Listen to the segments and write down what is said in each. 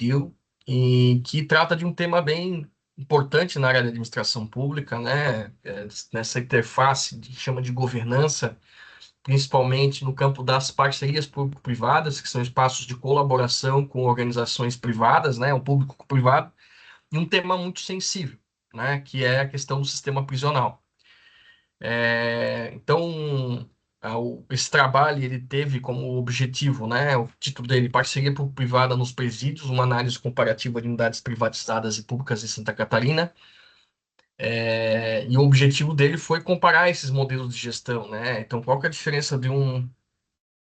Deal, e que trata de um tema bem importante na área da administração pública, né? Nessa interface que chama de governança, principalmente no campo das parcerias público-privadas, que são espaços de colaboração com organizações privadas, né? O público-privado, e um tema muito sensível, né? Que é a questão do sistema prisional. Então, esse trabalho ele teve como objetivo, né, o título dele, Parceria Público-Privada nos Presídios, uma análise comparativa de unidades privatizadas e públicas em Santa Catarina. E o objetivo dele foi comparar esses modelos de gestão, né? Então, qual que é a diferença de um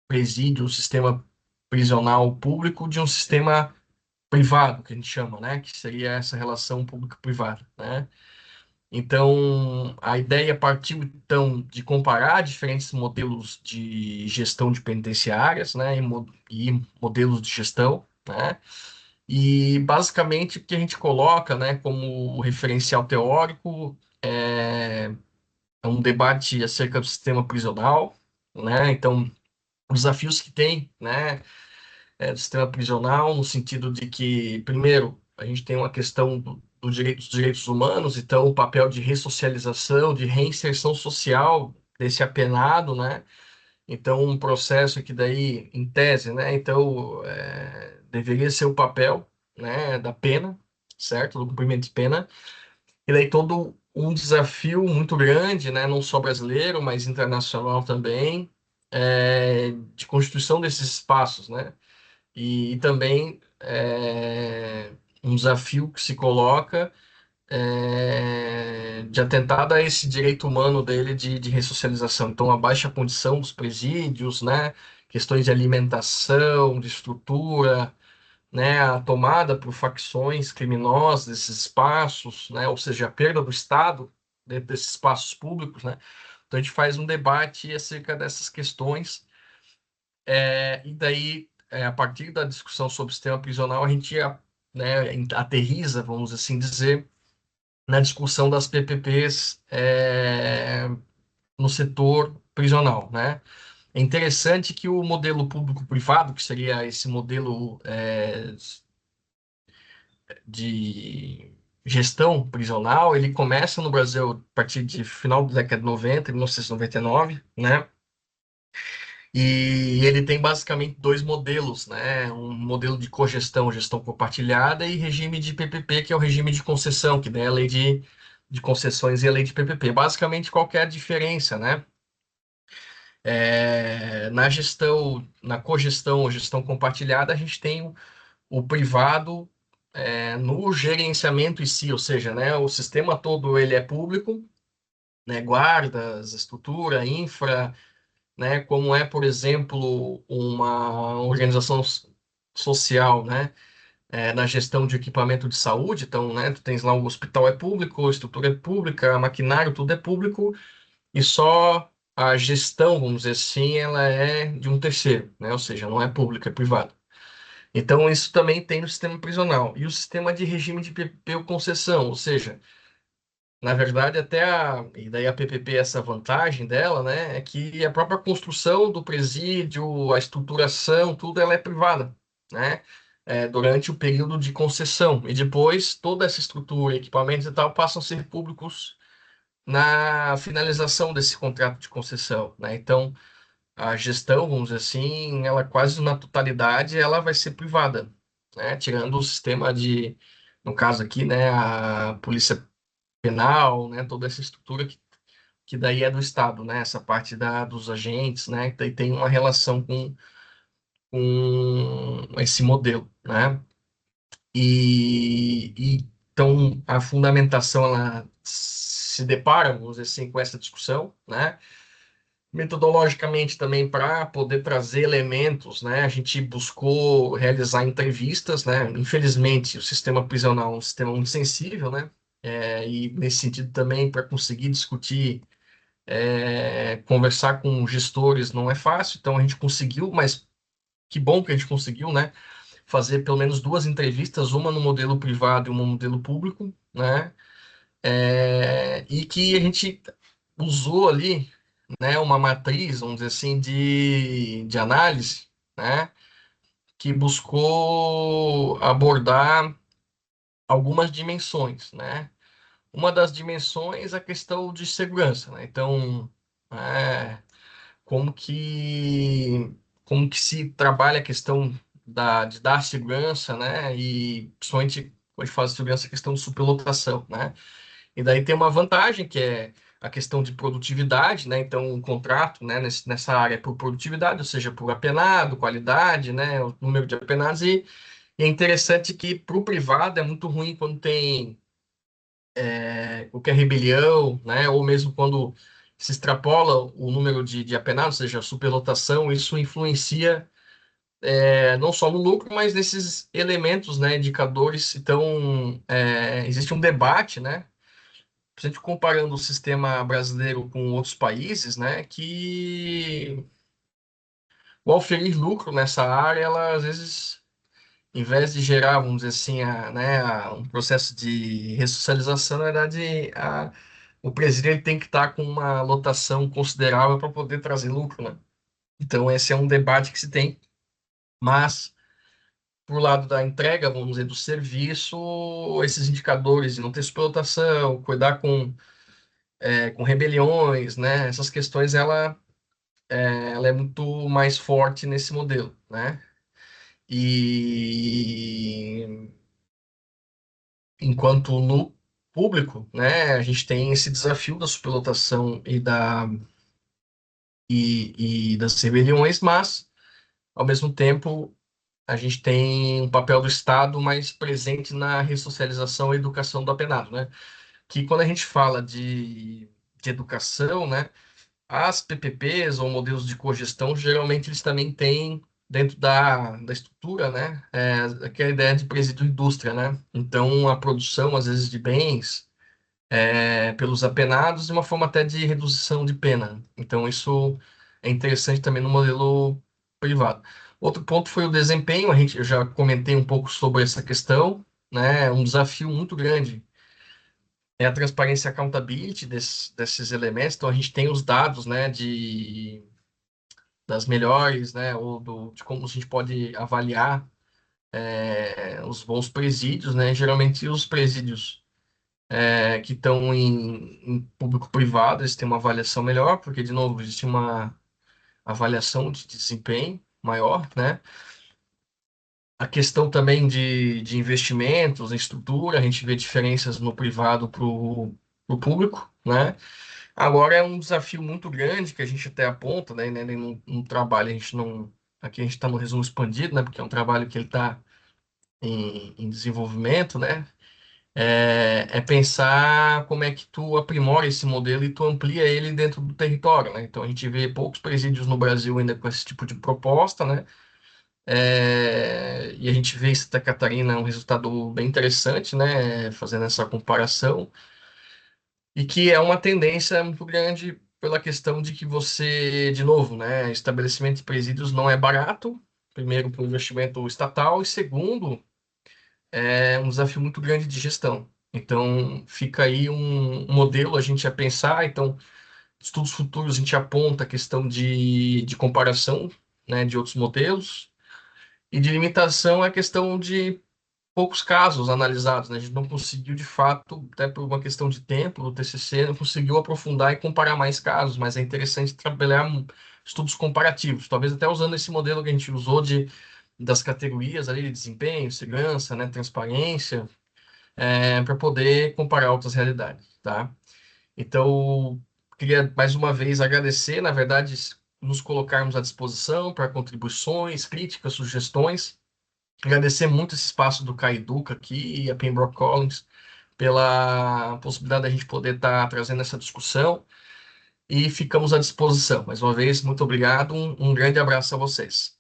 presídio, um sistema prisional público, de um sistema privado, que a gente chama, né? Que seria essa relação público-privada, né? Então, a ideia partiu então de comparar diferentes modelos de gestão de penitenciárias, né, e modelos de gestão, né, e basicamente o que a gente coloca, né, como referencial teórico é um debate acerca do sistema prisional, né, então os desafios que tem, né, do sistema prisional, no sentido de que, primeiro, a gente tem uma questão dos direitos humanos, então o papel de ressocialização, de reinserção social desse apenado, né? Então, um processo que daí, em tese, né? Então, deveria ser o papel, né, da pena, certo? Do cumprimento de pena. E daí todo um desafio muito grande, né? Não só brasileiro, mas internacional também, de constituição desses espaços, né? E também um desafio que se coloca de atentar a esse direito humano dele de ressocialização. Então, a baixa condição dos presídios, né? Questões de alimentação, de estrutura, né? A tomada por facções criminosas desses espaços, né? Ou seja, a perda do Estado dentro desses espaços públicos, né? Então, a gente faz um debate acerca dessas questões e daí, a partir da discussão sobre o sistema prisional, a gente né, aterriza, vamos assim dizer, na discussão das PPPs no setor prisional, né? É interessante que o modelo público-privado, que seria esse modelo de gestão prisional, ele começa no Brasil a partir de final da década de 90, 1999, né? E ele tem basicamente dois modelos, né? Um modelo de cogestão, gestão compartilhada, e regime de PPP, que é o regime de concessão, que daí é a lei de concessões e a lei de PPP. Basicamente, qual que é a diferença, né? Na gestão, na cogestão ou gestão compartilhada, a gente tem o privado no gerenciamento em si, ou seja, né? O sistema todo ele é público, né? Guardas, estrutura, infra, né, como é, por exemplo, uma organização social, né, na gestão de equipamento de saúde. Então, né, tu tens lá o hospital é público, a estrutura é pública, maquinário, tudo é público, e só a gestão, vamos dizer assim, ela é de um terceiro, né, ou seja, não é pública, é privada. Então, isso também tem no sistema prisional. E o sistema de regime de PPP ou concessão, ou seja, na verdade, e daí a PPP, essa vantagem dela, né, é que a própria construção do presídio, a estruturação, tudo ela é privada, né, durante o período de concessão. E depois, toda essa estrutura, equipamentos e tal, passam a ser públicos na finalização desse contrato de concessão, né. Então, a gestão, vamos dizer assim, ela quase na totalidade, ela vai ser privada, né, tirando o sistema no caso aqui, né, a polícia penal, né, toda essa estrutura que daí é do Estado, né, essa parte dos agentes, né, que daí tem uma relação com esse modelo, né, então a fundamentação, ela se depara, vamos dizer assim, com essa discussão, né, metodologicamente também para poder trazer elementos, né, a gente buscou realizar entrevistas, né, infelizmente o sistema prisional é um sistema muito sensível, né, e nesse sentido também para conseguir discutir, conversar com gestores não é fácil, então a gente conseguiu, mas que bom que a gente conseguiu, né? Fazer pelo menos duas entrevistas, uma no modelo privado e uma no modelo público, né? E que a gente usou ali, né, uma matriz, vamos dizer assim, de análise, né? que buscou abordar algumas dimensões, né? Uma das dimensões é a questão de segurança, né? Então, é, como que como que se trabalha a questão de dar segurança, né? E principalmente quando a gente fala de segurança, a questão de superlotação, né? E daí tem uma vantagem que é a questão de produtividade, né? Então, o contrato, né, nessa área é por produtividade, ou seja, por apenado, qualidade, né? O número de apenados. E é interessante que para o privado é muito ruim quando tem qualquer rebelião, né? Ou mesmo quando se extrapola o número de apenados, ou seja, superlotação, isso influencia não só no lucro, mas nesses elementos, né? Indicadores. Então, existe um debate, né? A gente comparando o sistema brasileiro com outros países, né, que o oferir lucro nessa área, ela às vezes, em vez de gerar, vamos dizer assim, um processo de ressocialização, na verdade, o presídio ele tem que estar com uma lotação considerável para poder trazer lucro, né? Então, esse é um debate que se tem, mas por lado da entrega, vamos dizer, do serviço, esses indicadores de não ter superlotação, cuidar com rebeliões, né? Essas questões ela é muito mais forte nesse modelo, né? E enquanto no público, né, a gente tem esse desafio da superlotação e das rebeliões, mas ao mesmo tempo a gente tem um papel do Estado mais presente na ressocialização e educação do apenado, né? Que quando a gente fala de educação, né? As PPPs ou modelos de cogestão, geralmente eles também têm dentro da estrutura, né, aquela ideia de presídio indústria, né? Então, a produção, às vezes, de bens pelos apenados de uma forma até de redução de pena. Então, isso é interessante também no modelo privado. Outro ponto foi o desempenho, eu já comentei um pouco sobre essa questão, né? Um desafio muito grande é a transparência e accountability desses elementos. Então, a gente tem os dados, né, das melhores, né, de como a gente pode avaliar os bons presídios, né? Geralmente, os presídios que estão em público-privado, eles têm uma avaliação melhor, porque, de novo, existe uma avaliação de desempenho maior, né? A questão também de investimentos, em estrutura, a gente vê diferenças no privado para o público, né? Agora é um desafio muito grande que a gente até aponta, né? No trabalho a gente não. Aqui a gente está no resumo expandido, né? Porque é um trabalho que ele está em desenvolvimento, né? É pensar como é que tu aprimora esse modelo e tu amplia ele dentro do território, né? Então a gente vê poucos presídios no Brasil ainda com esse tipo de proposta, né? E a gente vê em Santa Catarina um resultado bem interessante, né? Fazendo essa comparação. E que é uma tendência muito grande pela questão de que você, de novo, né, estabelecimento de presídios não é barato, primeiro, por investimento estatal, e segundo, é um desafio muito grande de gestão. Então, fica aí um modelo a gente a pensar. Então, estudos futuros a gente aponta a questão de comparação, né, de outros modelos, e de limitação é a questão de poucos casos analisados, né? A gente não conseguiu, de fato, até por uma questão de tempo, o TCC não conseguiu aprofundar e comparar mais casos, mas é interessante trabalhar estudos comparativos, talvez até usando esse modelo que a gente usou das categorias ali de desempenho, segurança, né, transparência, para poder comparar outras realidades, tá? Então, queria mais uma vez agradecer, na verdade, nos colocarmos à disposição para contribuições, críticas, sugestões. Agradecer muito esse espaço do Caiduca aqui e a Pembroke Collins pela possibilidade da gente poder estar trazendo essa discussão e ficamos à disposição. Mais uma vez, muito obrigado, um grande abraço a vocês.